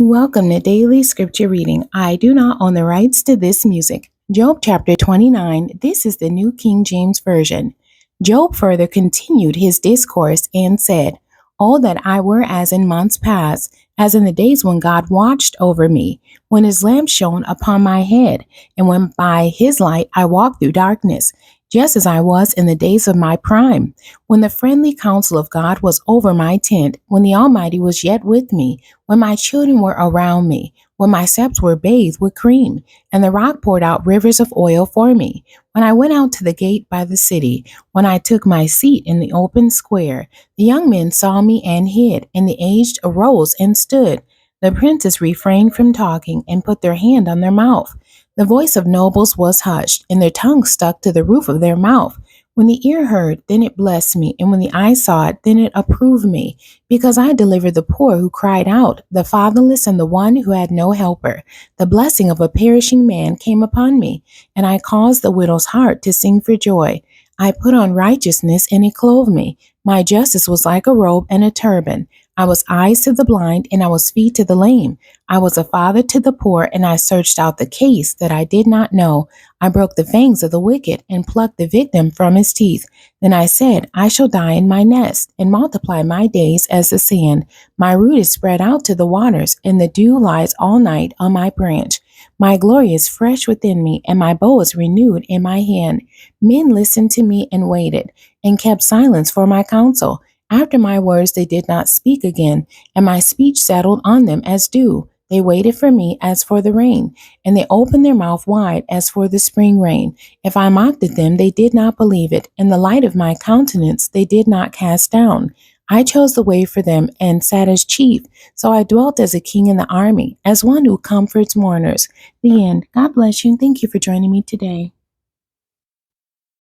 Welcome to Daily Scripture Reading. I do not own the rights to this music. Job chapter 29. This is the New King James Version. Job further continued his discourse and said, "Oh, that I were as in months past, as in the days when God watched over me, when his lamp shone upon my head, and when by his light I walked through darkness, just as I was in the days of my prime, when the friendly counsel of God was over my tent, when the Almighty was yet with me, when my children were around me, when my steps were bathed with cream, and the rock poured out rivers of oil for me, when I went out to the gate by the city, when I took my seat in the open square, the young men saw me and hid, and the aged arose and stood. The princes refrained from talking and put their hand on their mouth. The voice of nobles was hushed, and their tongue stuck to the roof of their mouth. When the ear heard, then it blessed me, and when the eye saw it, then it approved me, because I delivered the poor who cried out, the fatherless and the one who had no helper. The blessing of a perishing man came upon me, and I caused the widow's heart to sing for joy. I put on righteousness, and it clothed me. My justice was like a robe and a turban. I was eyes to the blind, and I was feet to the lame. I was a father to the poor, and I searched out the case that I did not know. I broke the fangs of the wicked, and plucked the victim from his teeth. Then I said, I shall die in my nest, and multiply my days as the sand. My root is spread out to the waters, and the dew lies all night on my branch. My glory is fresh within me, and my bow is renewed in my hand. Men listened to me and waited, and kept silence for my counsel. After my words they did not speak again, and my speech settled on them as dew. They waited for me as for the rain, and they opened their mouth wide as for the spring rain. If I mocked at them, they did not believe it, and the light of my countenance they did not cast down. I chose the way for them and sat as chief, so I dwelt as a king in the army, as one who comforts mourners. The end. God bless you, and thank you for joining me today.